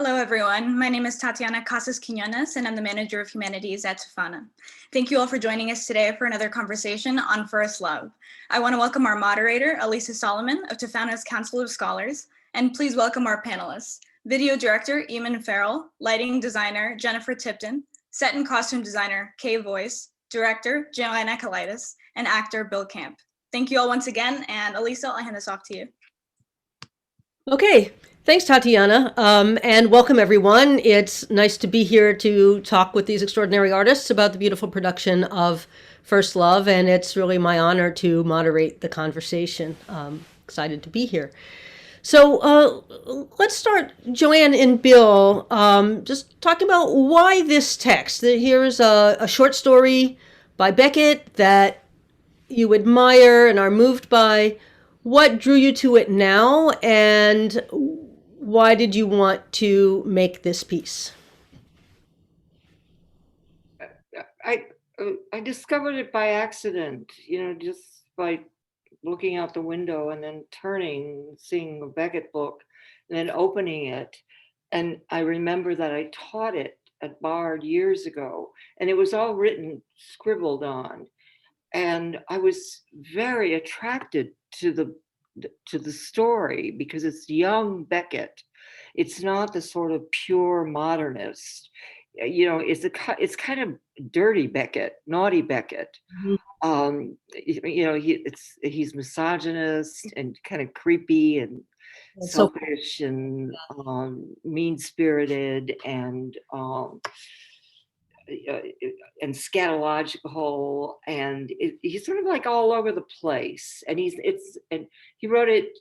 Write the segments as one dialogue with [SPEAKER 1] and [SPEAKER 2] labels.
[SPEAKER 1] Hello, everyone. My name is Tatiana Casas-Quiñones, and I'm the Manager of Humanities at TFANA. Thank you all for joining us today for another conversation on First Love. I want to welcome our moderator, Alisa Solomon of TFANA's Council of Scholars, and please welcome our panelists, Video Director Eamon Farrell, Lighting Designer Jennifer Tipton, Set and Costume Designer Kaye Voyce, Director JoAnne Akalaitis, and Actor Bill Camp. Thank you all once again, and Alisa, I'll hand this off to you.
[SPEAKER 2] Okay, thanks, Tatiana, and welcome everyone. It's nice to be here to talk with these extraordinary artists about the beautiful production of First Love, and it's really my honor to moderate the conversation. Excited to be here. So let's start, JoAnne and Bill, just talking about why this text. Here's a short story by Beckett that you admire and are moved by. What drew you to it now, and why did you want to make this piece?
[SPEAKER 3] I discovered it by accident, just by looking out the window and then turning, seeing a Beckett book, and then opening it. And I remember that I taught it at Bard years ago, and it was all written, scribbled on. And I was very attracted to the story because it's young Beckett. It's not the sort of pure modernist. It's kind of dirty Beckett, naughty Beckett. Mm-hmm. He's misogynist and kind of creepy and selfish and mean-spirited and scatological, and he's sort of like all over the place. And he wrote it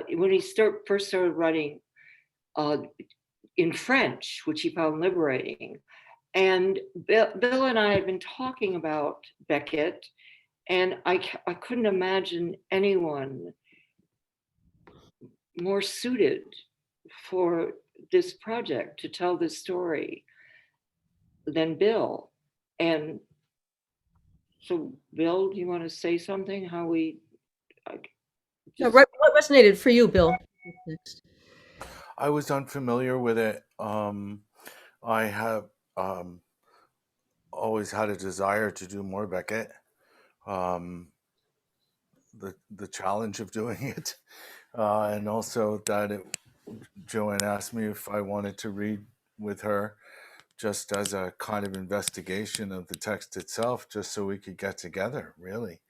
[SPEAKER 3] when he first started writing in French, which he found liberating. And Bill and I had been talking about Beckett, and I couldn't imagine anyone more suited for this project to tell this story than Bill. And so, Bill, do you want to say something?
[SPEAKER 2] What resonated for you, Bill?
[SPEAKER 4] I was unfamiliar with it. I have always had a desire to do more Beckett. The challenge of doing it, and also that JoAnne asked me if I wanted to read with her, just as a kind of investigation of the text itself, just so we could get together, really.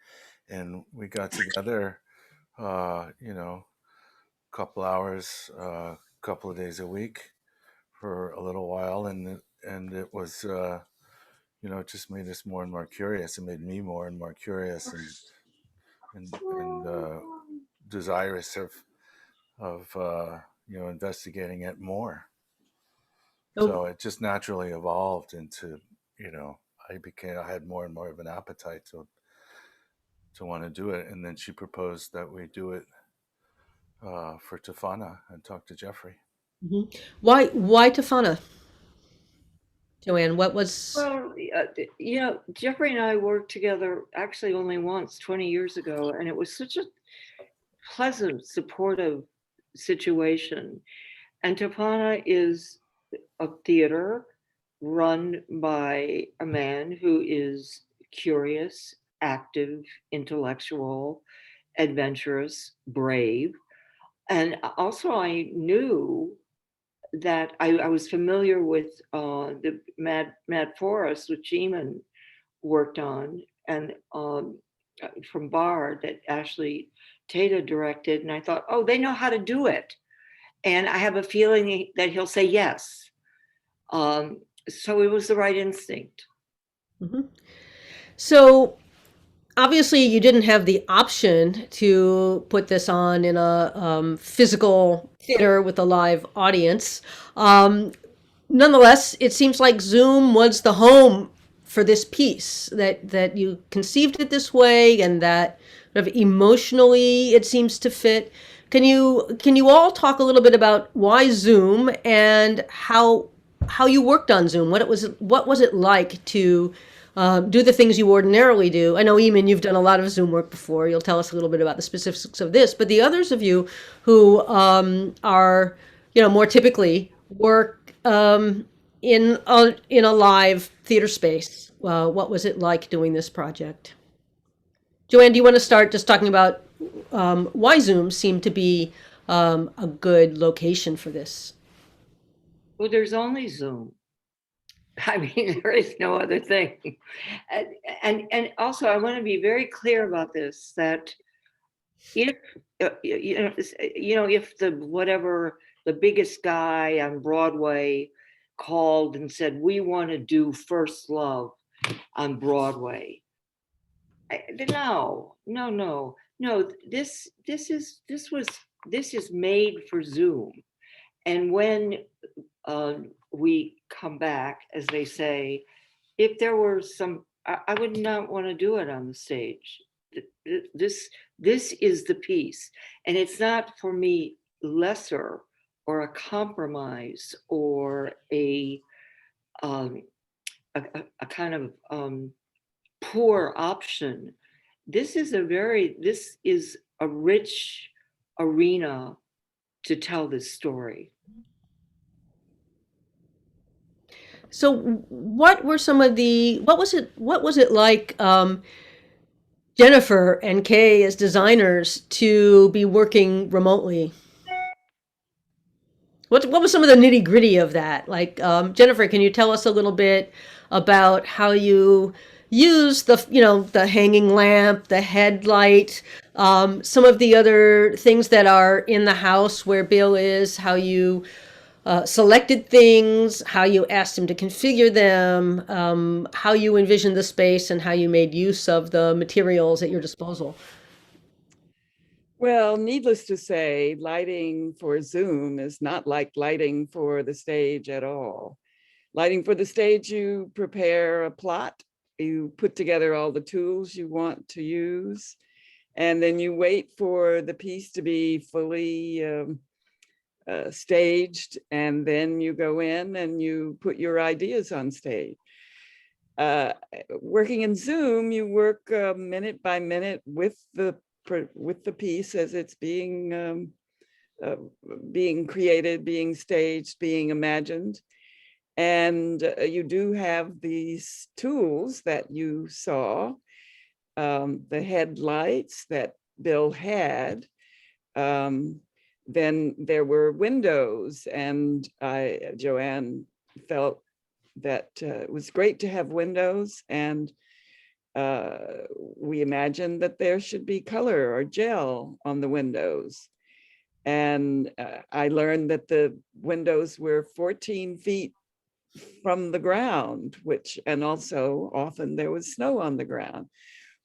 [SPEAKER 4] And we got together, a couple hours, a couple of days a week for a little while. And it was, it just made us more and more curious. It made me more and more curious and desirous of investigating it more. So it just naturally evolved into, I had more and more of an appetite to want to do it. And then she proposed that we do it for TFANA and talk to Jeffrey.
[SPEAKER 2] Mm-hmm. Why TFANA? JoAnne, what was...
[SPEAKER 3] Well, Jeffrey and I worked together actually only once 20 years ago, and it was such a pleasant, supportive situation. And TFANA is a theater run by a man who is curious, active, intellectual, adventurous, brave. And also I knew that I was familiar with the Mad Forest, which Eamon worked on, and from Bard that Ashley Tata directed. And I thought, oh, they know how to do it. And I have a feeling that he'll say yes. So it was the right instinct.
[SPEAKER 2] Mm-hmm. So obviously you didn't have the option to put this on in a physical theater with a live audience. Nonetheless, it seems like Zoom was the home for this piece, that you conceived it this way, and that sort of emotionally it seems to fit. Can you all talk a little bit about why Zoom and how you worked on Zoom? What was it like to do the things you ordinarily do? I know, Eamon, you've done a lot of Zoom work before. You'll tell us a little bit about the specifics of this. But the others of you who are, more typically work in a live theater space? What was it like doing this project? JoAnne, do you want to start just talking about why Zoom seemed to be a good location for this?
[SPEAKER 3] Well, there's only Zoom. I mean, there is no other thing. And also, I want to be very clear about this, that if if the biggest guy on Broadway called and said, we want to do First Love on Broadway, no. This is made for Zoom. And when we come back, as they say, if there were some, I would not want to do it on the stage. This is the piece, and it's not for me lesser or a compromise or a kind of poor option. This is a rich arena to tell this story.
[SPEAKER 2] So what was it like, Jennifer and Kaye as designers to be working remotely? What was some of the nitty gritty of that? Like, Jennifer, can you tell us a little bit about how you use the hanging lamp, the headlight, some of the other things that are in the house where Bill is, how you selected things, how you asked him to configure them, how you envisioned the space, and how you made use of the materials at your disposal?
[SPEAKER 5] Well, needless to say, lighting for Zoom is not like lighting for the stage at all. Lighting for the stage, you prepare a plot, you put together all the tools you want to use, and then you wait for the piece to be fully staged, and then you go in and you put your ideas on stage. Working in Zoom, you work minute by minute with the piece as it's being created, being staged, being imagined. And you do have these tools that you saw, the headlights that Bill had. Then there were windows, and JoAnne felt that it was great to have windows, and we imagined that there should be color or gel on the windows. And I learned that the windows were 14 feet from the ground, and also often there was snow on the ground,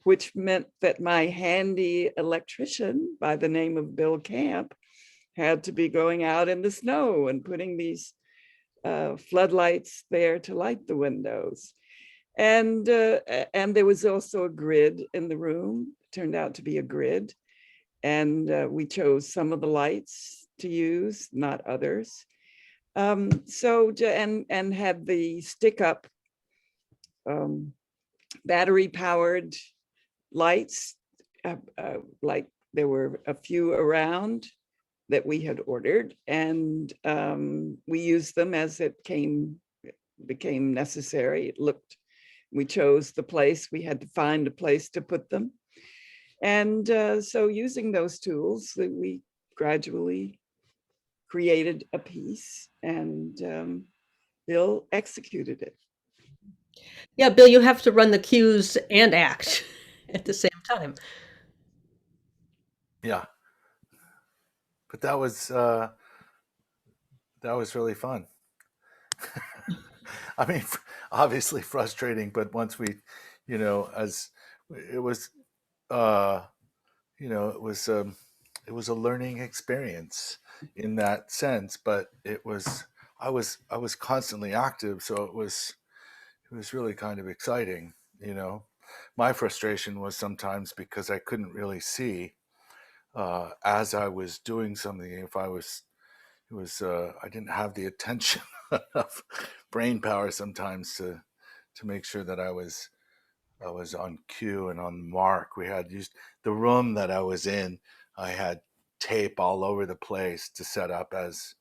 [SPEAKER 5] which meant that my handy electrician by the name of Bill Camp had to be going out in the snow and putting these floodlights there to light the windows. And there was also a grid in the room. It turned out to be a grid. And we chose some of the lights to use, not others. And had the stick up battery powered lights, like there were a few around that we had ordered, and we used them as it became necessary. We chose the place, we had to find a place to put them. And so using those tools, we gradually created a piece, and Bill executed it.
[SPEAKER 2] Yeah, Bill, you have to run the cues and act at the same time.
[SPEAKER 4] Yeah, but that was really fun. I mean, obviously frustrating, but once we, as it was, it was a learning experience in that sense. But I was constantly active, so it was really kind of exciting. My frustration was sometimes because I couldn't really see as I was doing something. I didn't have the attention of brain power sometimes to make sure that I was on cue and on mark. We had used the room that I was in. I had tape all over the place to set up as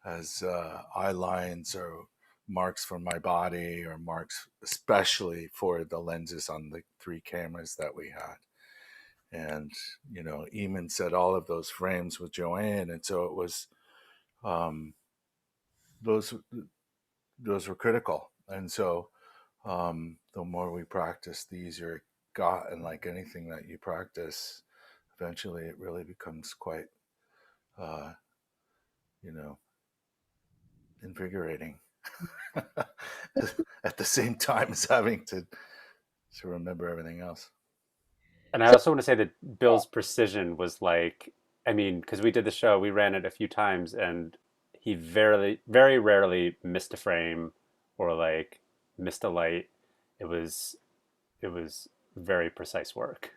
[SPEAKER 4] eye lines or marks for my body, or marks especially for the lenses on the 3 cameras that we had. And Eamon said all of those frames with JoAnne, and so it was those were critical. And so the more we practice, the easier it got. And like anything that you practice, eventually it really becomes quite invigorating at the same time as having to remember everything else.
[SPEAKER 6] And I also want to say that Bill's precision was like, I mean, because we did the show, we ran it a few times, and he very rarely missed a frame or like missed a light. It was very precise work.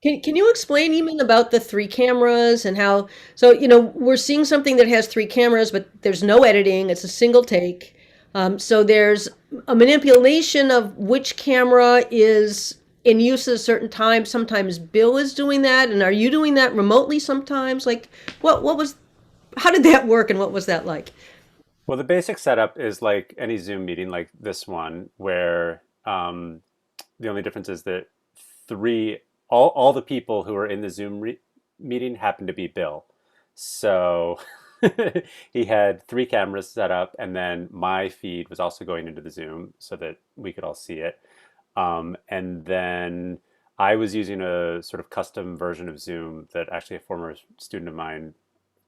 [SPEAKER 2] Can you explain even about the 3 cameras and how, so, we're seeing something that has 3 cameras, but there's no editing. It's a single take. So there's a manipulation of which camera is in use at a certain time. Sometimes Bill is doing that. And are you doing that remotely sometimes? Like how did that work and what was that like?
[SPEAKER 6] Well, the basic setup is like any Zoom meeting, like this one, where the only difference is that all the people who are in the Zoom meeting happen to be Bill. So he had 3 cameras set up, and then my feed was also going into the Zoom so that we could all see it. And then I was using a sort of custom version of Zoom that actually a former student of mine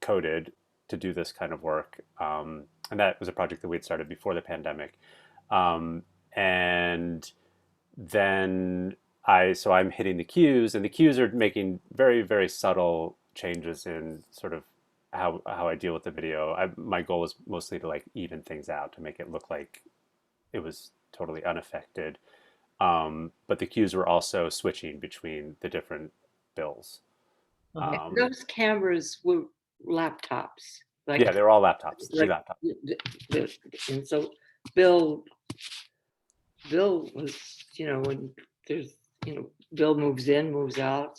[SPEAKER 6] coded to do this kind of work. And that was a project that we had started before the pandemic. And then I'm hitting the cues, and the cues are making very, very subtle changes in sort of how I deal with the video. My goal is mostly to like even things out, to make it look like it was totally unaffected. But the cues were also switching between the different bills.
[SPEAKER 3] Those cameras were laptops. Like,
[SPEAKER 6] Yeah, they were all laptops, 3
[SPEAKER 3] like,
[SPEAKER 6] laptops.
[SPEAKER 3] and so Bill was, when there's, Bill moves in, moves out,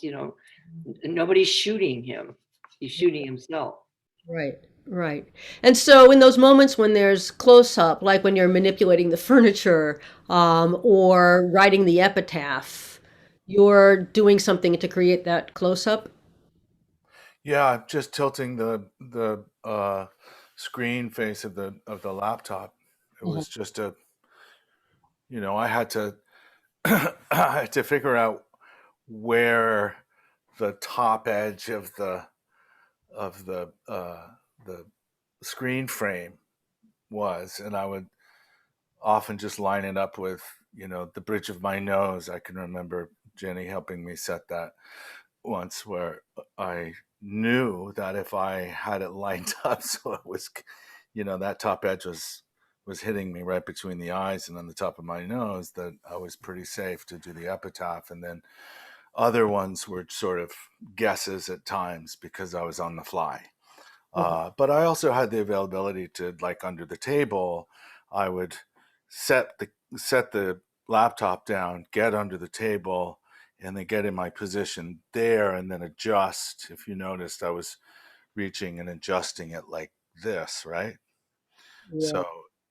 [SPEAKER 3] nobody's shooting him. He's shooting himself.
[SPEAKER 2] Right. And so in those moments when there's close up, like when you're manipulating the furniture, or writing the epitaph, you're doing something to create that close up.
[SPEAKER 4] Yeah, just tilting the screen face of the laptop. It was just I had to I had to figure out where the top edge of the screen frame was, and I would often just line it up with the bridge of my nose. I can remember Jenny helping me set that once, where I knew that if I had it lined up so it was, that top edge was hitting me right between the eyes and on the top of my nose, that I was pretty safe to do the epitaph. And then other ones were sort of guesses at times because I was on the fly. But I also had the availability to, like, under the table, I would set the laptop down, get under the table, and then get in my position there, and then adjust. If you noticed, I was reaching and adjusting it like this, right? So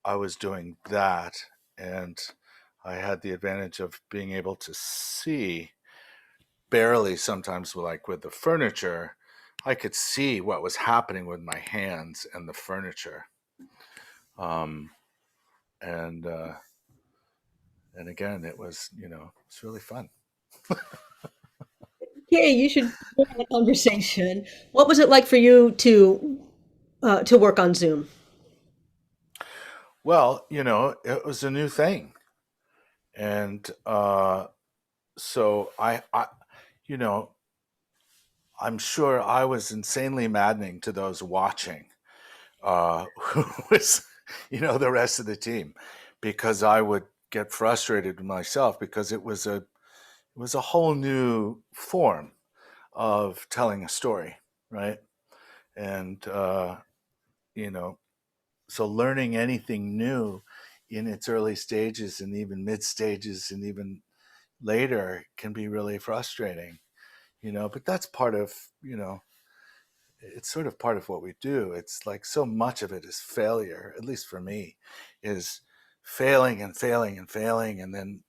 [SPEAKER 4] I was doing that, and I had the advantage of being able to see barely, sometimes like with the furniture. I could see what was happening with my hands and the furniture. And again, it was, it's really fun.
[SPEAKER 2] Kaye, you should join the conversation. What was it like for you to work on Zoom?
[SPEAKER 4] Well, it was a new thing. And so I'm sure I was insanely maddening to those watching, who was, the rest of the team, because I would get frustrated with myself, because it was a whole new form of telling a story, right? And so learning anything new in its early stages and even mid stages and even later can be really frustrating, but that's part of it's sort of part of what we do. It's like so much of it is failure, at least for me, is failing and failing and failing, and then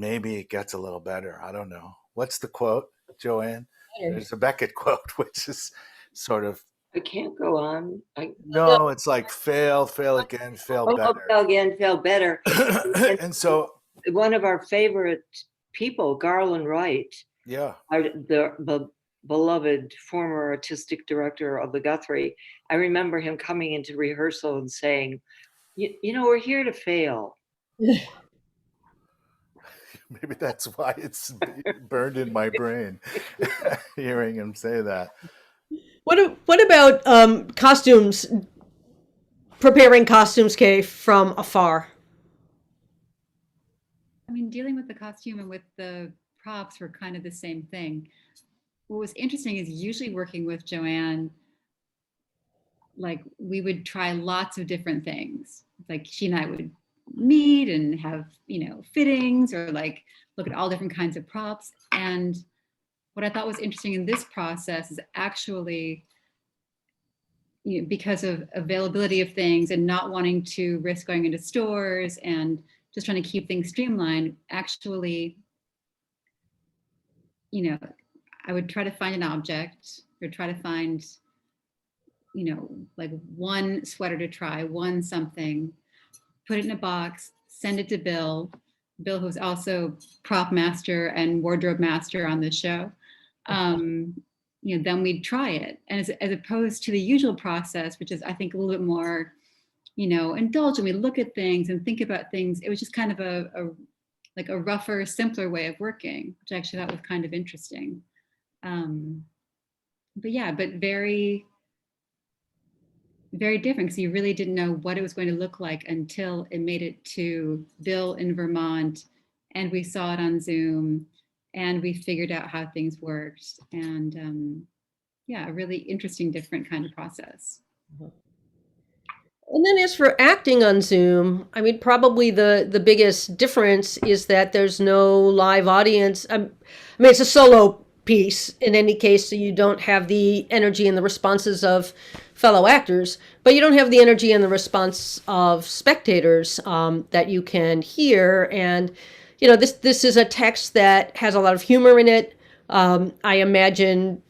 [SPEAKER 4] maybe it gets a little better. I don't know. What's the quote, JoAnne? There's a Beckett quote, which is sort of,
[SPEAKER 3] I can't go on.
[SPEAKER 4] no, it's like fail, fail again, fail better.
[SPEAKER 3] Fail again, fail better. And
[SPEAKER 4] And so,
[SPEAKER 3] one of our favorite people, Garland Wright,
[SPEAKER 4] yeah,
[SPEAKER 3] the beloved former artistic director of the Guthrie, I remember him coming into rehearsal and saying, you know, we're here to fail.
[SPEAKER 4] maybe that's why it's burned in my brain, hearing him say that.
[SPEAKER 2] What about costumes? Preparing costumes, Kaye, from afar.
[SPEAKER 7] I mean, dealing with the costume and with the props were kind of the same thing. What was interesting is usually working with JoAnne, like we would try lots of different things. Like she and I would meet and have, you know, fittings or like look at all different kinds of props. And what I thought was interesting in this process is actually, you know, because of availability of things and not wanting to risk going into stores and just trying to keep things streamlined, actually, you know, I would try to find an object or try to find, you know, like one sweater to try, one something, put it in a box, send it to Bill, who's also prop master and wardrobe master on this show. You know, then we'd try it. And as opposed to the usual process, which is, I think, a little bit more, you know, indulgent. We look at things and think about things. It was just kind of like a rougher, simpler way of working, which I actually thought was kind of interesting. But yeah, but very, very different because you really didn't know what it was going to look like until it made it to Bill in Vermont and we saw it on Zoom and we figured out how things worked. And yeah, a really interesting, different kind of process.
[SPEAKER 2] And then as for acting on Zoom, I mean, probably the biggest difference is that there's no live audience. I mean, it's a solo piece in any case, so you don't have the energy and the responses of fellow actors, but you don't have the energy and the response of spectators that you can hear. And, you know, this is a text that has a lot of humor in it. I imagine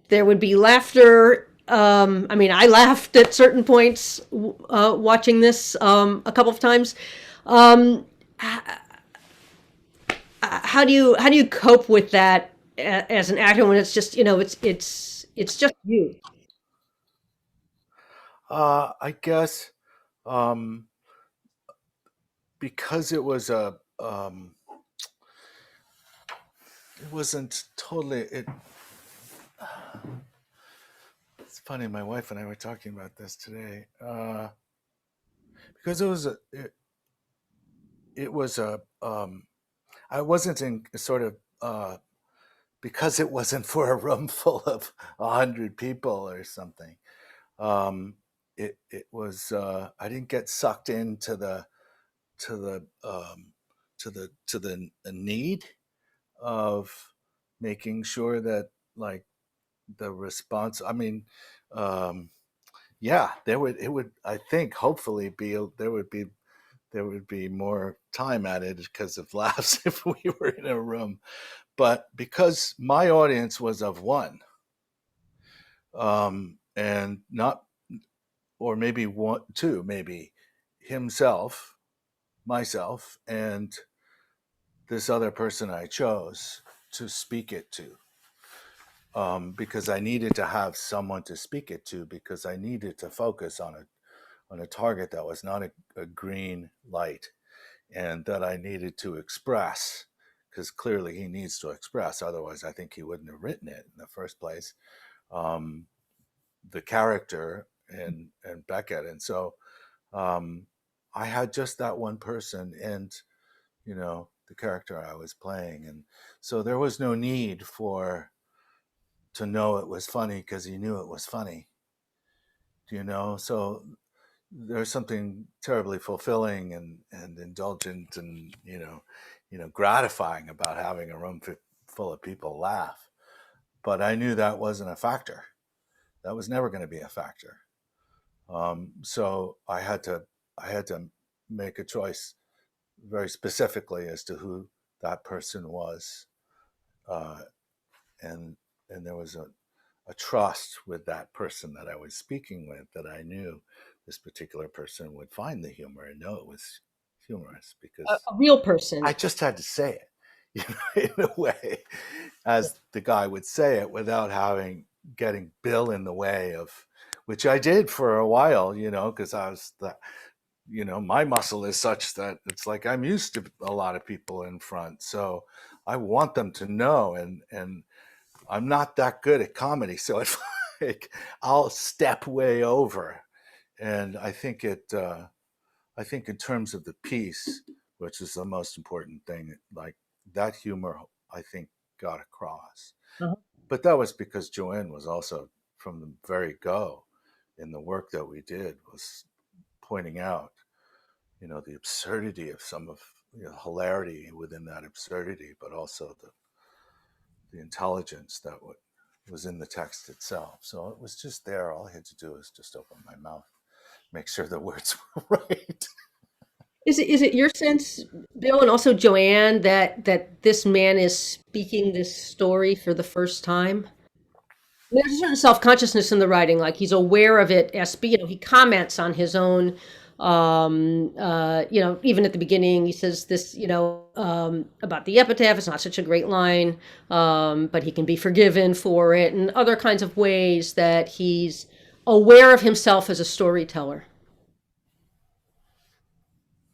[SPEAKER 2] there would be laughter. I mean, I laughed at certain points watching this a couple of times. How do you cope with that as an actor when it's just, you know, it's just you?
[SPEAKER 4] I guess because it was it wasn't totally it. It's funny. My wife and I were talking about this today because it was a I wasn't in sort of because it wasn't for a room full of 100 people or something. It was I didn't get sucked into the need of making sure that like the response. I mean, yeah, it would I think hopefully be there would be more time added because of laughs if we were in a room, but because my audience was of one, and not, or maybe one, two, maybe himself, myself, and this other person I chose to speak it to, because I needed to have someone to speak it to, because I needed to focus on a target that was not a green light, and that I needed to express, because clearly he needs to express, otherwise I think he wouldn't have written it in the first place, the character and Beckett. And so I had just that one person and, you know, the character I was playing. And so there was no need to know it was funny because he knew it was funny, you know? So there's something terribly fulfilling and indulgent and, you know, gratifying about having a room full of people laugh. But I knew that wasn't a factor. That was never going to be a factor. So I had to make a choice very specifically as to who that person was, and there was a trust with that person that I was speaking with, that I knew this particular person would find the humor and know it was humorous, because
[SPEAKER 2] A real person.
[SPEAKER 4] I just had to say it, in a way, as the guy would say it, without getting Bill in the way of, which I did for a while, because I was my muscle is such that it's like I'm used to a lot of people in front, so I want them to know, and I'm not that good at comedy, so it's like I'll step way over, and I think in terms of the piece, which is the most important thing, like that humor, I think, got across.
[SPEAKER 2] Uh-huh.
[SPEAKER 4] But that was because JoAnne was also, from the very go, in the work that we did, was pointing out, the absurdity of some of, hilarity within that absurdity, but also the intelligence that was in the text itself. So it was just there. All I had to do was just open my mouth, make sure the words were right.
[SPEAKER 2] Is it your sense, Bill, and also JoAnne, that this man is speaking this story for the first time? There's a certain self-consciousness in the writing, like he's aware of it as, he comments on his own, even at the beginning, he says this, about the epitaph, it's not such a great line, but he can be forgiven for it, and other kinds of ways that he's aware of himself as a storyteller.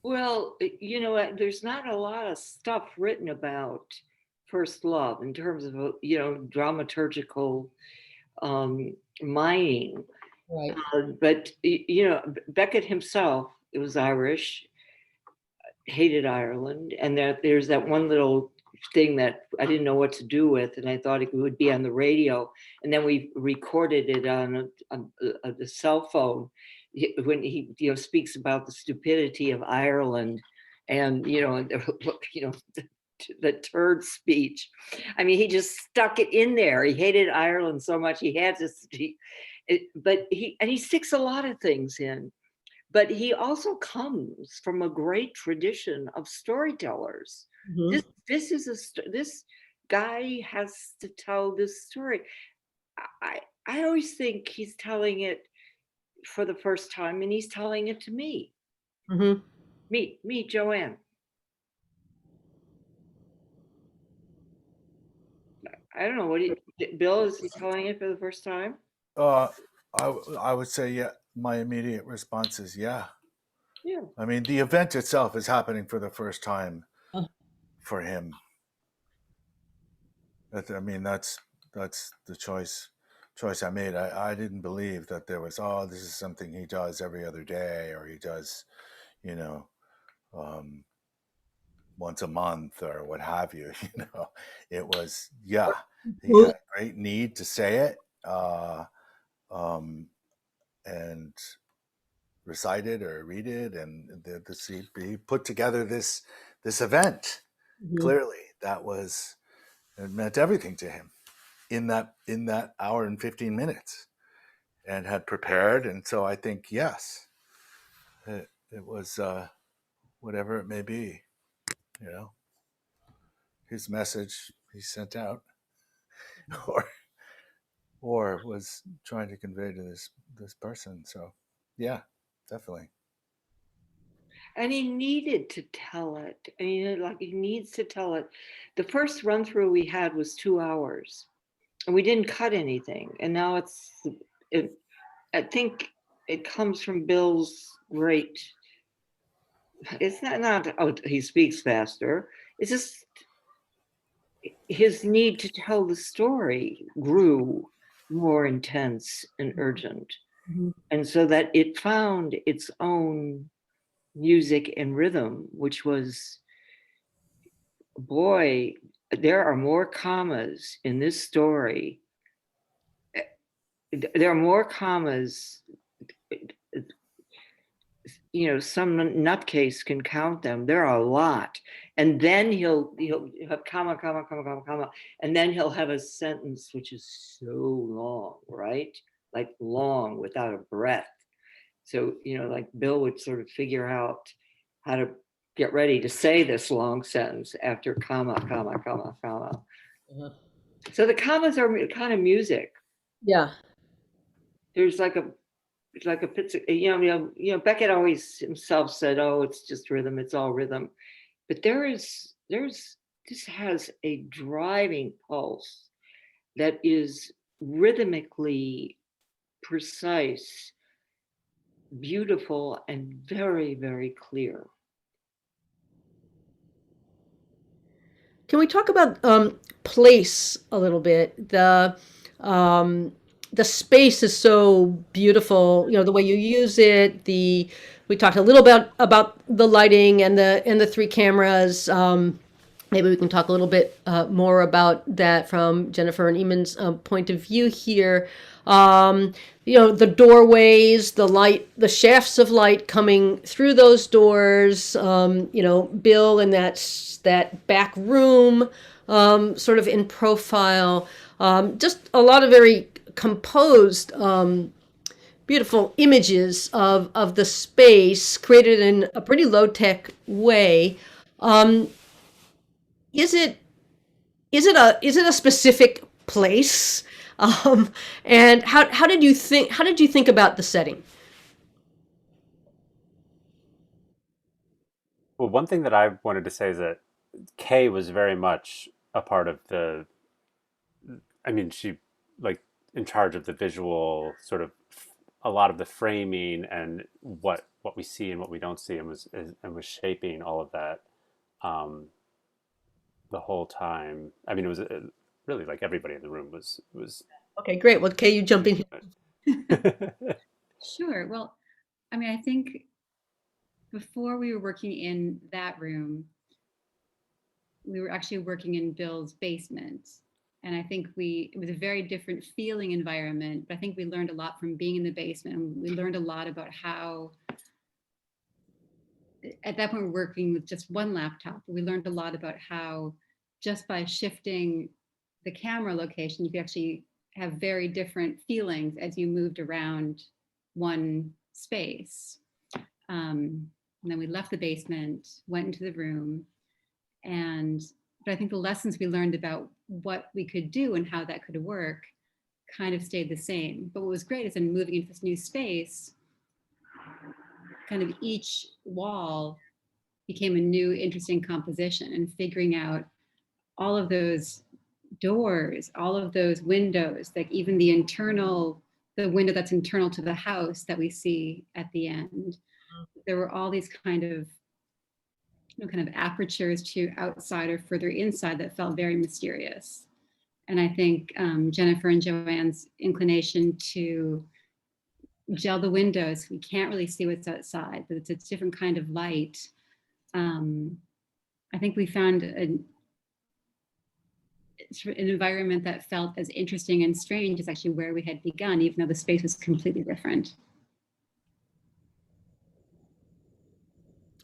[SPEAKER 3] Well, there's not a lot of stuff written about first love in terms of, dramaturgical mining.
[SPEAKER 2] Right.
[SPEAKER 3] But, Beckett himself, it was Irish, hated Ireland. And there's that one little thing that I didn't know what to do with, and I thought it would be on the radio. And then we recorded it on the cell phone when he, speaks about the stupidity of Ireland, and, the turd speech. I mean, he just stuck it in there. He hated Ireland so much he had to. But he sticks a lot of things in. But he also comes from a great tradition of storytellers.
[SPEAKER 2] Mm-hmm.
[SPEAKER 3] This guy has to tell this story. I always think he's telling it for the first time, and he's telling it to me.
[SPEAKER 2] Mm-hmm.
[SPEAKER 3] Me, JoAnne. I don't know, Bill, is he telling it for the first time?
[SPEAKER 4] I would say, yeah. My immediate response is yeah.
[SPEAKER 3] Yeah.
[SPEAKER 4] I mean, the event itself is happening for the first time for him. I mean, that's the choice I made. I didn't believe that there was, this is something he does every other day, or he does, once a month, or what have you. It was, he had a great need to say it, and recite it or read it, and he put together this event.
[SPEAKER 2] Mm-hmm.
[SPEAKER 4] Clearly, it meant everything to him in that hour and 15 minutes, and had prepared. And so I think, yes, it was whatever it may be, his message he sent out, or was trying to convey to this person. So yeah, definitely.
[SPEAKER 3] And he needed to tell it. I mean, he needs to tell it. The first run through we had was 2 hours, and we didn't cut anything. And now I think it comes from Bill's great. It's not he speaks faster. It's just his need to tell the story grew more intense and urgent.
[SPEAKER 2] Mm-hmm.
[SPEAKER 3] And so that it found its own music and rhythm, which was, boy, there are more commas in this story. There are more commas, some nutcase can count them. There are a lot. And then he'll have comma, and then he'll have a sentence which is so long, right? like long without a breath. So, like Bill would sort of figure out how to get ready to say this long sentence after comma, comma, comma, comma. So the commas are kind of music.
[SPEAKER 2] Yeah.
[SPEAKER 3] There's like a Beckett always himself said, "Oh, it's just rhythm. It's all rhythm." But this has a driving pulse that is rhythmically precise, beautiful, and very, very clear.
[SPEAKER 2] Can we talk about place a little bit? The space is so beautiful. The way you use it. We talked a little bit about the lighting and the three cameras. Maybe we can talk a little bit more about that from Jennifer and Eamon's point of view here. The doorways, the light, the shafts of light coming through those doors. Bill in that back room, sort of in profile. Just a lot of very composed, beautiful images of the space created in a pretty low tech way. Is it a specific place? And how did you think about the setting?
[SPEAKER 6] Well, one thing that I wanted to say is that Kaye was very much a part of she like in charge of the visual sort of a lot of the framing and what we see and what we don't see, and was shaping all of that the whole time. I mean, it was really like everybody in the room was.
[SPEAKER 2] Okay, great. Well, Kaye, you jump in here.
[SPEAKER 7] Sure. Well, I think before we were working in that room, we were actually working in Bill's basement. And I think it was a very different feeling environment, but I think we learned a lot from being in the basement. And we learned a lot about how, at that point, we're working with just one laptop. We learned a lot about how just by shifting the camera location, you could actually have very different feelings as you moved around one space. And then we left the basement, went into the room, but I think the lessons we learned about what we could do and how that could work kind of stayed the same. But what was great is in moving into this new space, kind of each wall became a new interesting composition, and figuring out all of those doors, all of those windows, like even the window that's internal to the house that we see at the end. There were all these kind of apertures to outside or further inside that felt very mysterious. And I think Jennifer and JoAnne's inclination to gel the windows, we can't really see what's outside, but it's a different kind of light. I think we found an environment that felt as interesting and strange as actually where we had begun, even though the space was completely different.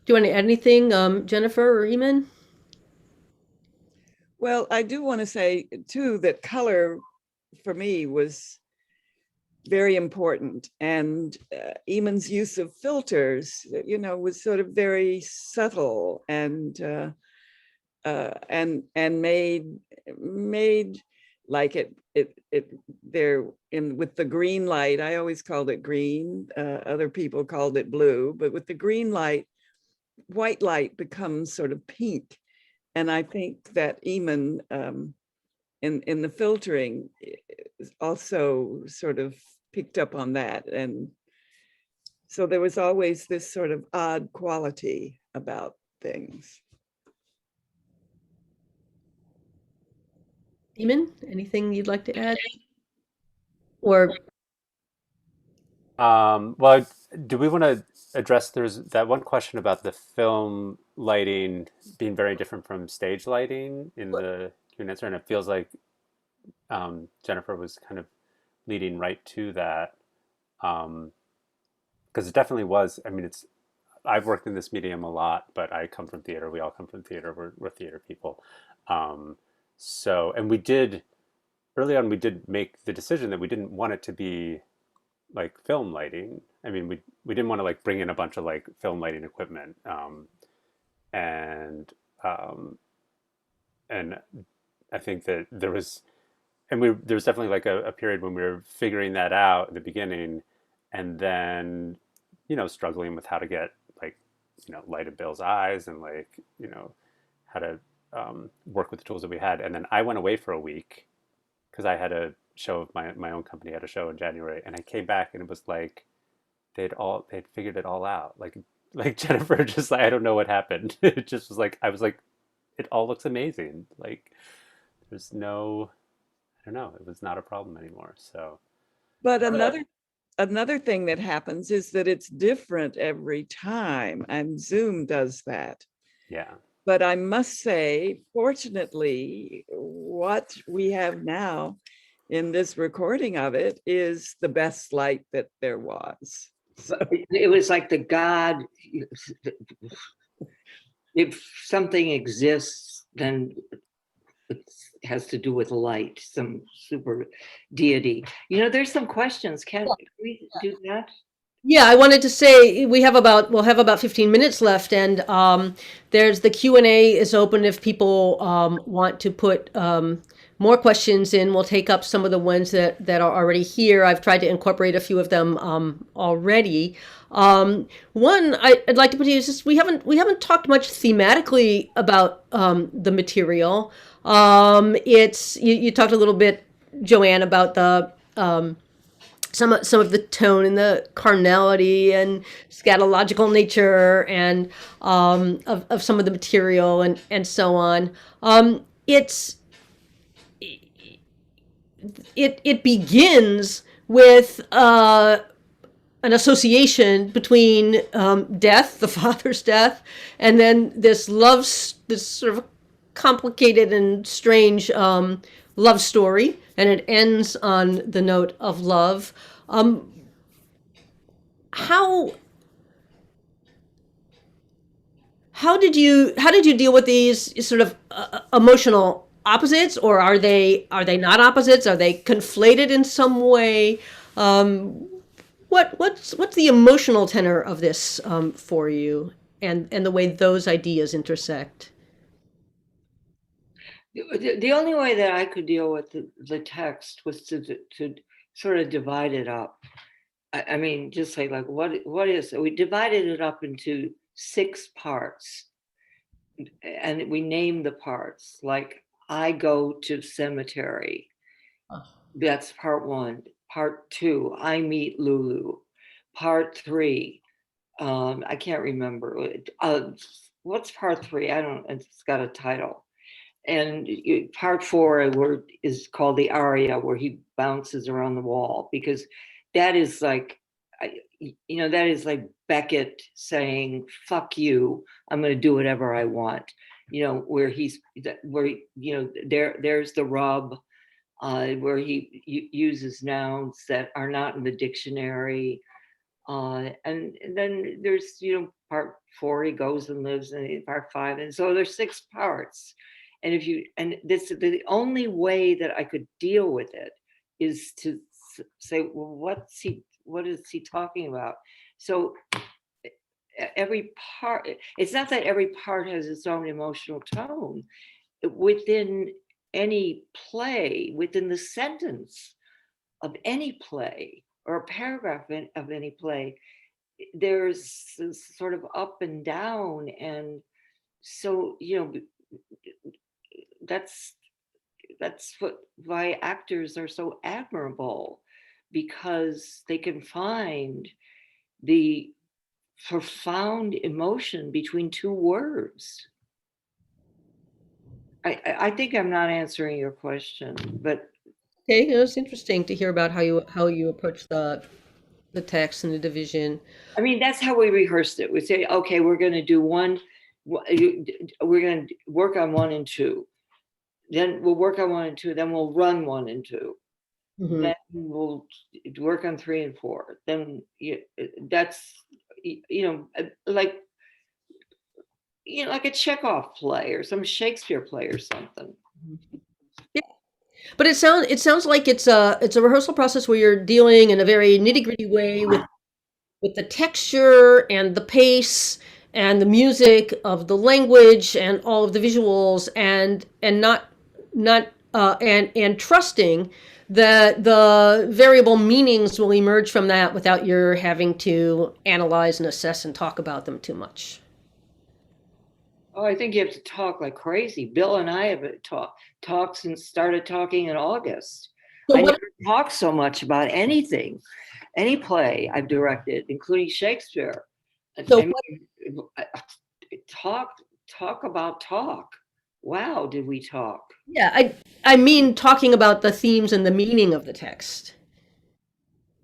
[SPEAKER 2] Do you want to add anything, Jennifer or Eamon?
[SPEAKER 5] Well, I do want to say too that color for me was very important, and Eamon's use of filters, was sort of very subtle and made like it there in with the green light. I always called it green. Other people called it blue, but with the green light, white light becomes sort of pink. And I think that Eamon in the filtering also sort of picked up on that. And so there was always this sort of odd quality about things.
[SPEAKER 2] Eamon, anything you'd like to add? Or
[SPEAKER 6] well, do we want to address, there's that one question about the film lighting being very different from stage lighting in the Q&A answer, and it feels like Jennifer was kind of leading right to that, because it definitely was. I've worked in this medium a lot, but I come from theater. We all come from theater. We're theater people. So, and early on, we did make the decision that we didn't want it to be like film lighting. I mean, we didn't want to like bring in a bunch of like film lighting equipment, and um, and I think that there was definitely like a period when we were figuring that out at the beginning, and then struggling with how to get like light in Bill's eyes, and like how to work with the tools that we had. And then I went away for a week because I had a show of my own company had a show in January, and I came back and it was like they'd figured it all out. Like Jennifer just like, I don't know what happened. It just was like I was like, it all looks amazing. Like there's no, I don't know, it was not a problem anymore. So
[SPEAKER 5] But another thing that happens is that it's different every time, and Zoom does that.
[SPEAKER 6] yeah.
[SPEAKER 5] But I must say, fortunately, what we have now in this recording of it is the best light that there was. So,
[SPEAKER 3] It was like the God, if something exists, then it has to do with light, some super deity. There's some questions. Can we do that?
[SPEAKER 2] Yeah, I wanted to say we'll have about 15 minutes left, and there's the Q&A is open if people want to put more questions in. We'll take up some of the ones that are already here. I've tried to incorporate a few of them already. One I'd like to put to you is just we haven't talked much thematically about the material. It's you talked a little bit, JoAnne, about the some of the tone and the carnality and scatological nature and of some of the material and so on. It begins with an association between death, the father's death, and then this sort of complicated and strange love story, and it ends on the note of love. How did you deal with these sort of emotional opposites, or are they not opposites? Are they conflated in some way? What's the emotional tenor of this for you, and the way those ideas intersect?
[SPEAKER 3] The only way that I could deal with the text was to sort of divide it up. I mean, just say like, what is it? We divided it up into 6 parts, and we named the parts. Like, I go to cemetery. That's part 1. Part 2, I meet Lulu. Part 3, I can't remember. What's part 3? I don't. It's got a title. And part 4 is called the aria, where he bounces around the wall, because that is like, that is like Beckett saying, "Fuck you, I'm going to do whatever I want." Where there's the rub, where he uses nouns that are not in the dictionary, and then there's part 4, he goes and lives, in part 5, and so there's 6 parts. And the only way that I could deal with it is to say, well, what is he talking about? So every part, it's not that every part has its own emotional tone. Within any play, within the sentence of any play, or a paragraph of any play, there's this sort of up and down. And so, that's why actors are so admirable, because they can find the profound emotion between 2 words. I think I'm not answering your question, but
[SPEAKER 2] Okay, it's interesting to hear about how you approach the text and the division.
[SPEAKER 3] I mean, that's how we rehearsed it. We say, okay, we're going to do one, we're going to work on 1 and 2. Then we'll work on 1 and 2. Then we'll run 1 and 2.
[SPEAKER 2] Mm-hmm.
[SPEAKER 3] Then we'll work on 3 and 4. Then that's like like a Chekhov play or some Shakespeare play or something.
[SPEAKER 2] Yeah. But it sounds like it's a rehearsal process where you're dealing in a very nitty-gritty way with the texture and the pace and the music of the language and all of the visuals, and not trusting that the variable meanings will emerge from that without your having to analyze and assess and talk about them too much.
[SPEAKER 3] Oh, I think you have to talk like crazy. Bill and I have talked since started talking in August.
[SPEAKER 2] So
[SPEAKER 3] I
[SPEAKER 2] what,
[SPEAKER 3] never talked so much about anything, any play I've directed, including Shakespeare.
[SPEAKER 2] so
[SPEAKER 3] I mean, talk about talk. Wow, did we talk?
[SPEAKER 2] yeah, I mean talking about the themes and the meaning of the text.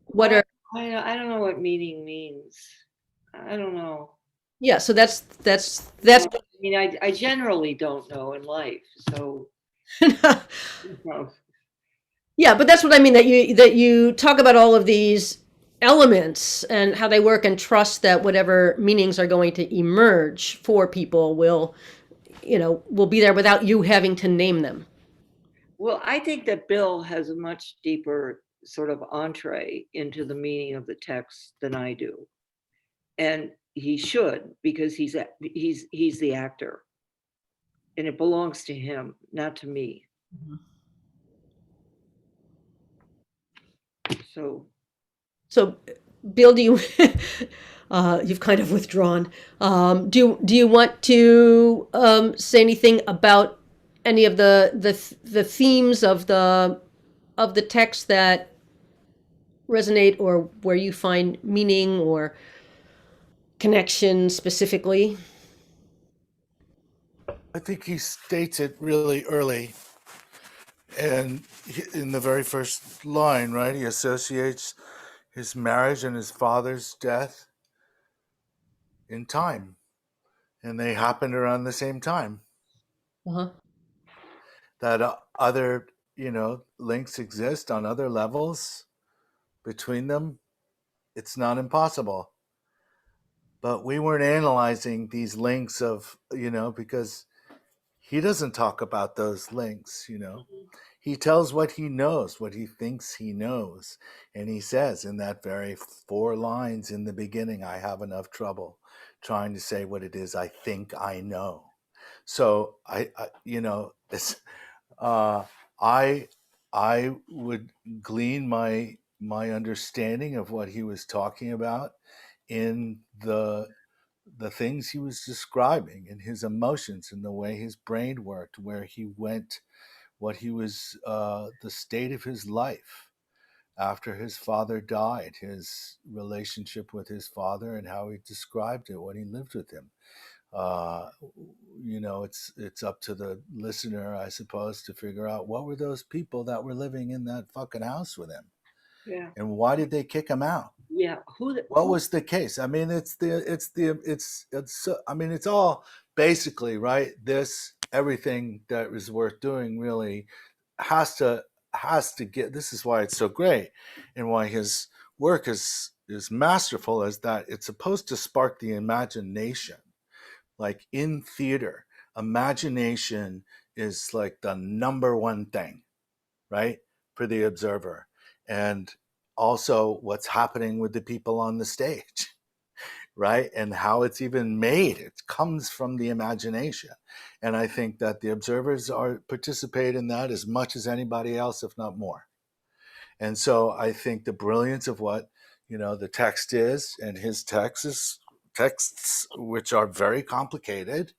[SPEAKER 2] What
[SPEAKER 3] Well,
[SPEAKER 2] are
[SPEAKER 3] I don't know what meaning means. I don't know.
[SPEAKER 2] Yeah, so that's
[SPEAKER 3] I mean, I generally don't know in life. So, you know,
[SPEAKER 2] yeah, but that's what I mean, that you talk about all of these elements and how they work and trust that whatever meanings are going to emerge for people will be there without you having to name them.
[SPEAKER 3] well, I think that Bill has a much deeper sort of entree into the meaning of the text than I do, and he should, because he's the actor, and it belongs to him, not to me. So
[SPEAKER 2] So, Bill, do you you've kind of withdrawn. Do you want to say anything about any of the themes of the text that resonate, or where you find meaning or connection specifically?
[SPEAKER 4] I think he states it really early, and in the very first line, right, he associates his marriage and his father's death in time, and they happened around the same time.
[SPEAKER 2] Uh-huh.
[SPEAKER 4] That other, links exist on other levels between them. It's not impossible. But we weren't analyzing these links because he doesn't talk about those links. He tells what he knows, what he thinks he knows. And he says in that very 4 lines in the beginning, I have enough trouble trying to say what it is I think I know. So it's, I I would glean my understanding of what he was talking about in the things he was describing, in his emotions, in the way his brain worked, where he went, what he was, the state of his life after his father died, his relationship with his father, and how he described it when he lived with him. uh, it's up to the listener, I suppose, to figure out what were those people that were living in that fucking house with him,
[SPEAKER 3] yeah,
[SPEAKER 4] and why did they kick him out?
[SPEAKER 3] yeah.
[SPEAKER 4] What was the case? I mean, I mean, it's all basically right. Everything that is worth doing really has to get. This is why it's so great, and why his work is masterful, is that it's supposed to spark the imagination. Like in theater, imagination is like the number one thing, right, for the observer. And also what's happening with the people on the stage, right? And how it's even made. It comes from the imagination. And I think that the observers participate in that as much as anybody else, if not more. And so I think the brilliance of what, the text is, and his texts, which are very complicated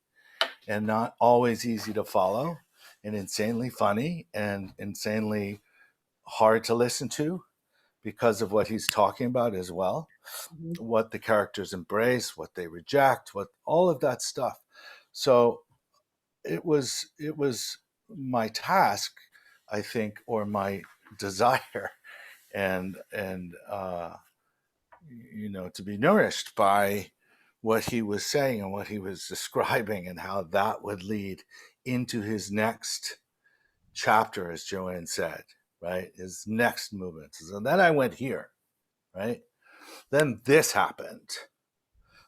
[SPEAKER 4] and not always easy to follow, and insanely funny and insanely hard to listen to because of what he's talking about as well,
[SPEAKER 2] Mhm.
[SPEAKER 4] what the characters embrace, what they reject, what all of that stuff. So it was my task, I think, or my desire, and to be nourished by what he was saying and what he was describing, and how that would lead into his next chapter, as JoAnne said, right? His next movements. And then I went here, right? Then this happened.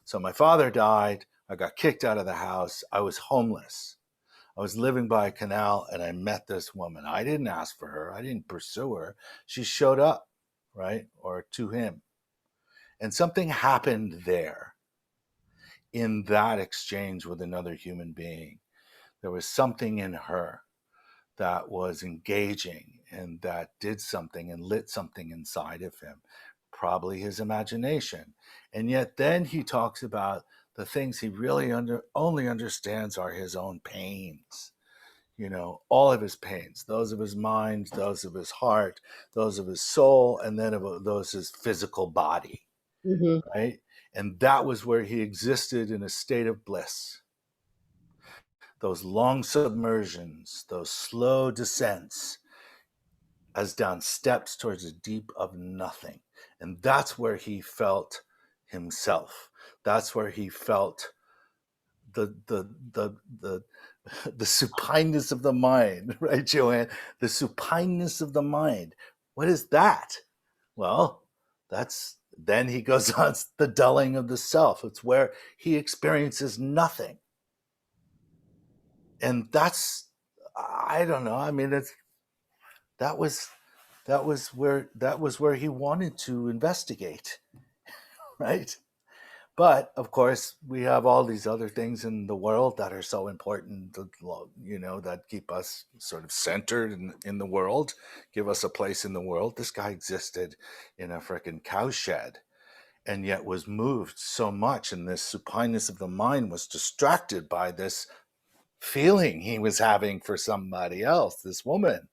[SPEAKER 4] So my father died. I got kicked out of the house. I was homeless. I was living by a canal and I met this woman. I didn't ask for her. I didn't pursue her. She showed up, right? Or to him. And something happened there in that exchange with another human being. There was something in her that was engaging and that did something and lit something inside of him, probably his imagination. And yet then he talks about the things he really only understands are his own pains. You know, all of his pains, those of his mind, those of his heart, those of his soul, and then of those his physical body, right? And that was where he existed in a state of bliss. Those long submersions, those slow descents, as down steps towards a deep of nothing. And that's where he felt himself. That's where he felt the the supineness of the mind, right, JoAnne? The supineness of the mind. What is that? Well, that's then he goes on the dulling of the self. It's where he experiences nothing. And that's, I don't know. I mean, that was where he wanted to investigate, right? But of course, we have all these other things in the world that are so important, you know, that keep us sort of centered in the world, give us a place in the world. This guy existed in a freaking cowshed and yet was moved so much, and this supineness of the mind was distracted by this feeling he was having for somebody else, this woman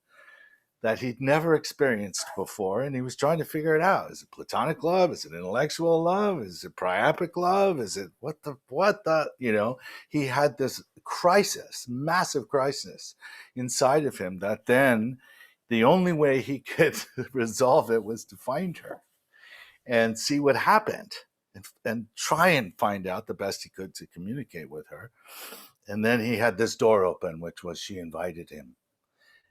[SPEAKER 4] that he'd never experienced before, and he was trying to figure it out. Is it platonic love? Is it intellectual love? Is it priapic love? Is it what the, you know, he had this crisis, massive crisis inside of him that then the only way he could resolve it was to find her and see what happened and try and find out the best he could to communicate with her. And then he had this door open, which was she invited him.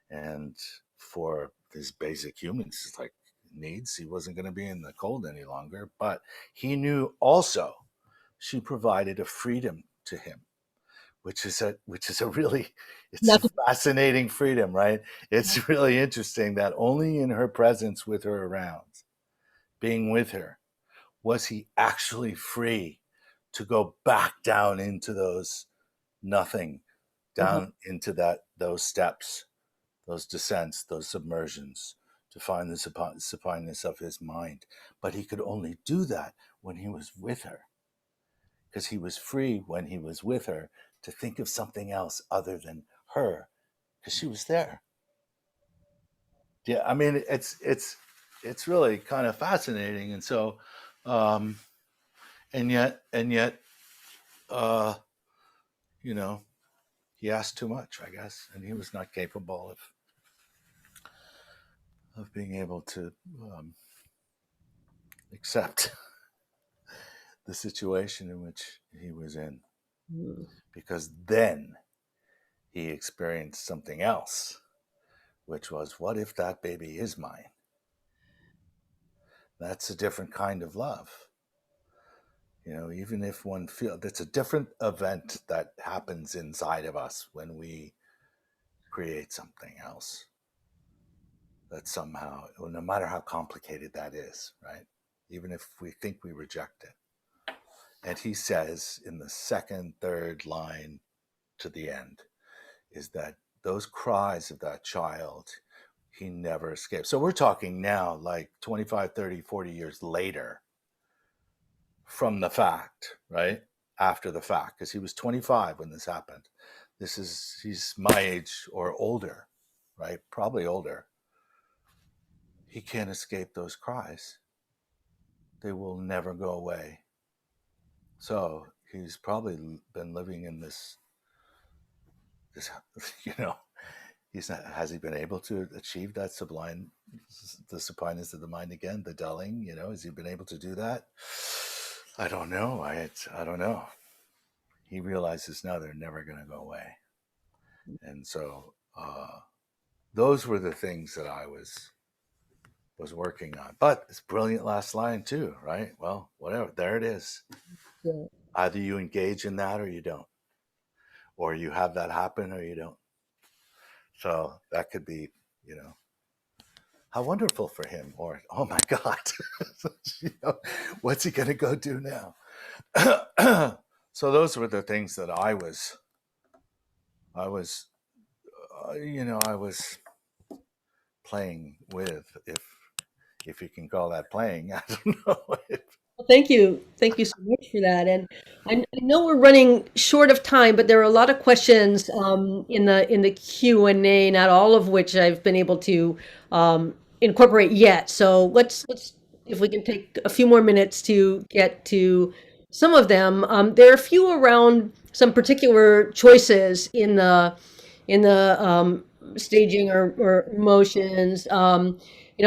[SPEAKER 4] And for his basic human like needs, he wasn't going to be in the cold any longer. But he knew also she provided a freedom to him, which is a really, it's a fascinating freedom, right? It's really interesting that only in her presence, with her around, being with her, was he actually free to go back down into those nothing, down into those steps, those descents, those submersions, to find the supineness of his mind. But he could only do that when he was with her, because he was free when he was with her to think of something else other than her, because she was there. Yeah, I mean, it's really kind of fascinating, and so, and yet, you know, he asked too much, I guess, and he was not capable of being able to accept the situation in which he was in, because then he experienced something else, which was, what if that baby is mine? That's a different kind of love. You know, even if one feels, that's a different event that happens inside of us when we create something else. That somehow, no matter how complicated that is, right? Even if we think we reject it. And he says in the second, third line to the end, is that those cries of that child, he never escaped. So we're talking now like 25, 30, 40 years later from the fact, right? After the fact, because he was 25 when this happened. He's my age or older, right? Probably older. He can't escape those cries. They will never go away. So he's probably been living in this, you know, has he been able to achieve that sublime, the supineness of the mind again, the dulling, you know, has he been able to do that? I don't know. I don't know. He realizes now they're never going to go away. And so those were the things that I was working on. But it's brilliant last line too, right? Well, whatever, there it is.
[SPEAKER 2] Yeah.
[SPEAKER 4] Either you engage in that or you don't. or you have that happen or you don't. So that could be, how wonderful for him, or oh my God, what's he going to go do now? So those were the things that I was playing with, if you can call that playing. I don't know.
[SPEAKER 2] Well, thank you. Thank you so much for that. And I know we're running short of time, but there are a lot of questions in the Q&A, not all of which I've been able to incorporate yet. So let's if we can take a few more minutes to get to some of them. There are a few around some particular choices in the staging or emotions.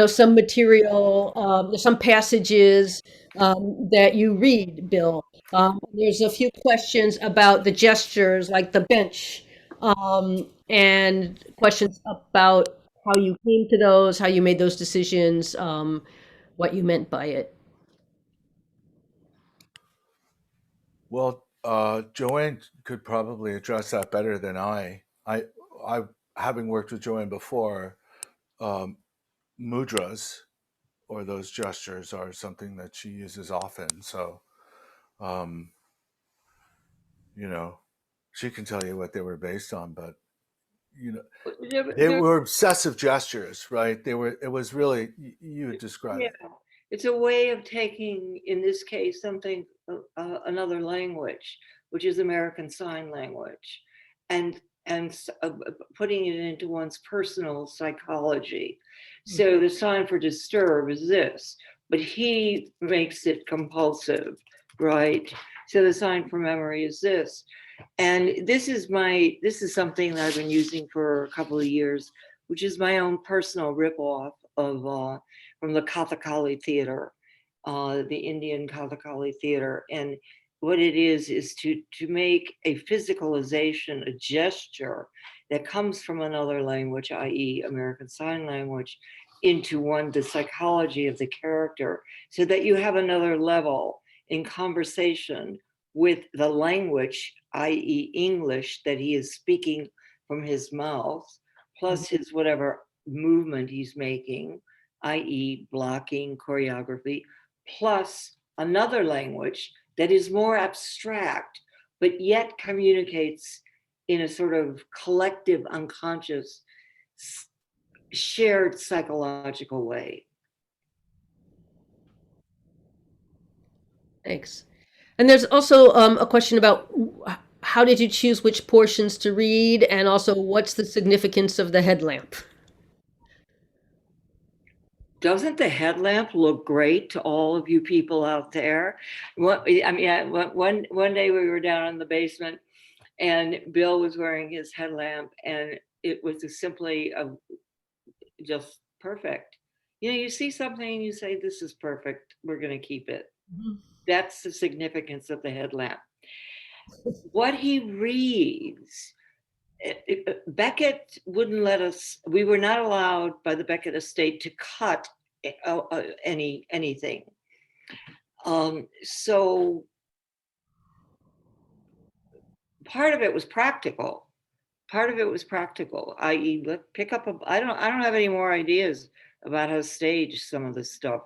[SPEAKER 2] Some material, some passages that you read, Bill. There's a few questions about the gestures, like the bench, and questions about how you came to those, how you made those decisions, what you meant by it.
[SPEAKER 4] Well, JoAnne could probably address that better than I. Having worked with JoAnne before, mudras, or those gestures, are something that she uses often. So, she can tell you what they were based on, but they were obsessive gestures, right? It was really, you described it.
[SPEAKER 3] It's a way of taking, in this case, something, another language, which is American Sign Language, and putting it into one's personal psychology. So the sign for disturb is this, but he makes it compulsive, right? So the sign for memory is this. And this is something that I've been using for a couple of years, which is my own personal ripoff of from the Kathakali theater, the Indian Kathakali theater. And what it is to make a physicalization, a gesture that comes from another language, i.e. American Sign Language, into the psychology of the character, so that you have another level in conversation with the language, i.e. English, that he is speaking from his mouth, plus his whatever movement he's making, i.e. blocking, choreography, plus another language that is more abstract, but yet communicates in a sort of collective, unconscious, shared psychological way.
[SPEAKER 2] Thanks. And there's also a question about how did you choose which portions to read, and also what's the significance of the headlamp?
[SPEAKER 3] Doesn't the headlamp look great to all of you people out there? One day we were down in the basement and Bill was wearing his headlamp, and it was simply just perfect. You see something and you say, this is perfect, we're going to keep it. That's the significance of the headlamp. What he reads, Beckett wouldn't let us, we were not allowed by the Beckett estate to cut anything. So part of it was practical. I.e., pick up I don't have any more ideas about how to stage some of this stuff,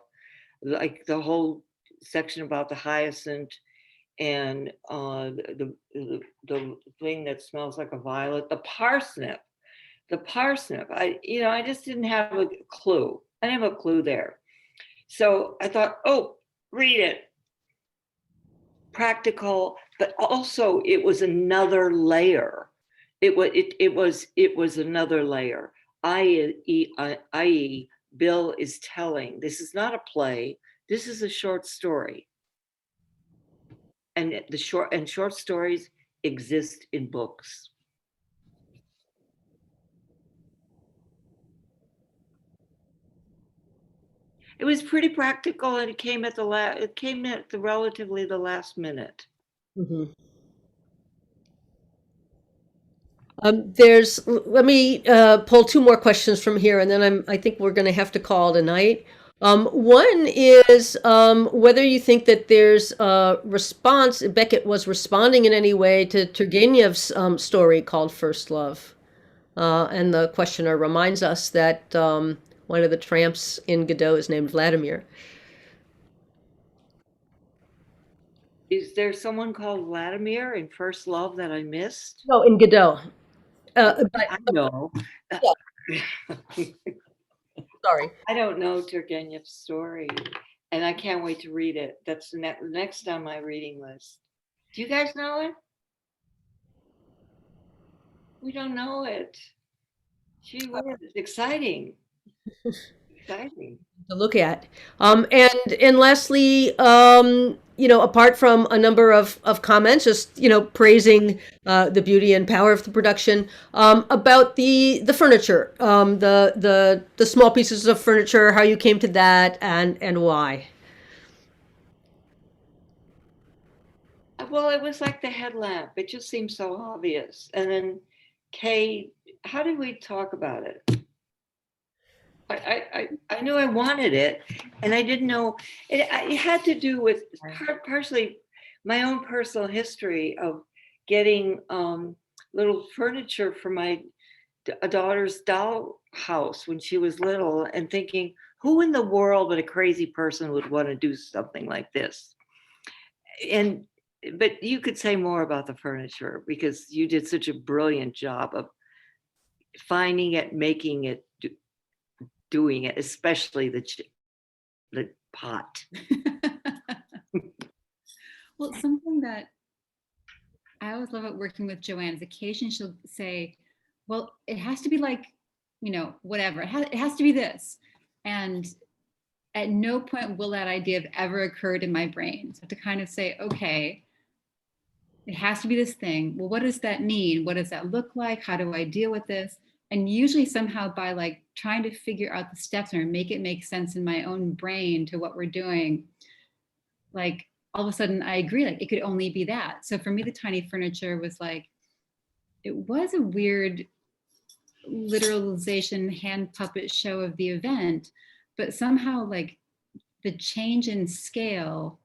[SPEAKER 3] like the whole section about the hyacinth and the thing that smells like a violet, the parsnip. I just didn't have a clue. I didn't have a clue there. So I thought, read it. Practical, but also it was another layer. It was another layer. I.e., Bill is telling, this is not a play, this is a short story. And short stories exist in books. It was pretty practical, and it came at the relatively the last minute.
[SPEAKER 2] Mm-hmm. Let me pull two more questions from here, and then I think we're going to have to call it a night. One is whether you think that there's a response, Beckett was responding in any way to Turgenev's story called First Love. And the questioner reminds us that one of the tramps in Godot is named Vladimir.
[SPEAKER 3] Is there someone called Vladimir in First Love that I missed?
[SPEAKER 2] No, in Godot. But
[SPEAKER 3] I know.
[SPEAKER 2] sorry.
[SPEAKER 3] I don't know Turgenev's story, and I can't wait to read it. That's next on my reading list. Do you guys know it? We don't know it. Gee whiz, it's exciting. Exciting.
[SPEAKER 2] To look at. And lastly, apart from a number of comments, just, praising the beauty and power of the production, about the furniture, the small pieces of furniture, how you came to that and why.
[SPEAKER 3] Well, it was like the headlamp. It just seemed so obvious. And then Kaye, how did we talk about it? I knew I wanted it, and I didn't know it had to do with partially my own personal history of getting little furniture for my daughter's doll house when she was little, and thinking, who in the world but a crazy person would want to do something like this? But you could say more about the furniture, because you did such a brilliant job of finding it, making it, doing it, especially the pot.
[SPEAKER 7] Well, something that I always love about working with JoAnne is occasionally she'll say, well, it has to be like, whatever. It has to be this. And at no point will that idea have ever occurred in my brain. So to kind of say, okay, it has to be this thing. Well, what does that mean? What does that look like? How do I deal with this? And usually somehow by like trying to figure out the steps or make it make sense in my own brain to what we're doing, like all of a sudden I agree, like it could only be that. So for me, the tiny furniture was like, it was a weird literalization hand puppet show of the event, but somehow like the change in scale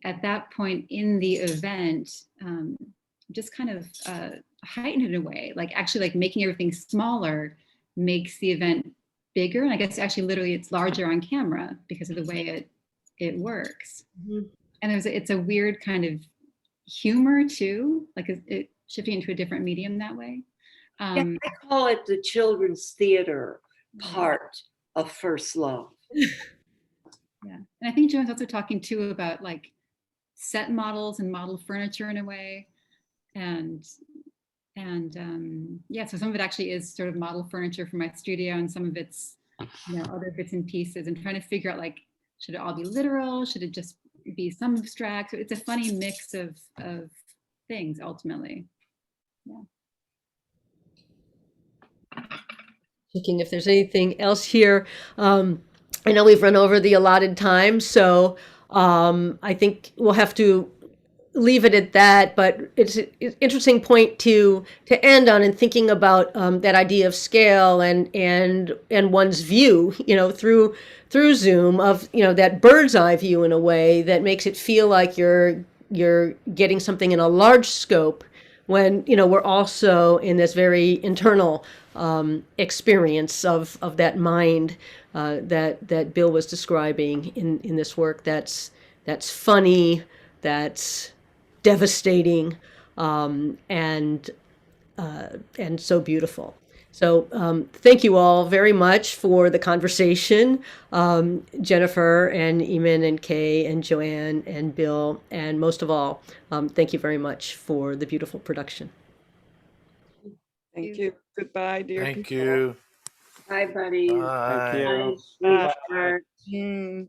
[SPEAKER 7] at that point in the event just kind of heightened it in a way, like actually like making everything smaller makes the event bigger. And I guess actually literally it's larger on camera because of the way it works. Mm-hmm. And it's a weird kind of humor too, like it shifting into a different medium that way.
[SPEAKER 3] Yeah, I call it the children's theater part of First Love.
[SPEAKER 7] Yeah. And I think JoAnne's also talking too about like set models and model furniture in a way. And so some of it actually is sort of model furniture for my studio, and some of it's, other bits and pieces, and trying to figure out like, should it all be literal? Should it just be some abstract? So it's a funny mix of things ultimately. Yeah.
[SPEAKER 2] Thinking if there's anything else here. I know we've run over the allotted time, so I think we'll have to leave it at that, but it's an interesting point to end on, in thinking about that idea of scale and one's view, through Zoom, of that bird's eye view in a way that makes it feel like you're getting something in a large scope, when we're also in this very internal experience of that mind that Bill was describing in this work. That's funny, that's devastating, and so beautiful. So thank you all very much for the conversation, Jennifer and Eamon and Kaye and JoAnne and Bill, and most of all, thank you very much for the beautiful production.
[SPEAKER 5] Thank you. Goodbye, dear
[SPEAKER 4] Thank
[SPEAKER 5] people.
[SPEAKER 4] you.
[SPEAKER 3] Bye, buddy.
[SPEAKER 4] Bye.
[SPEAKER 6] Thank you.
[SPEAKER 3] Bye.
[SPEAKER 5] Bye.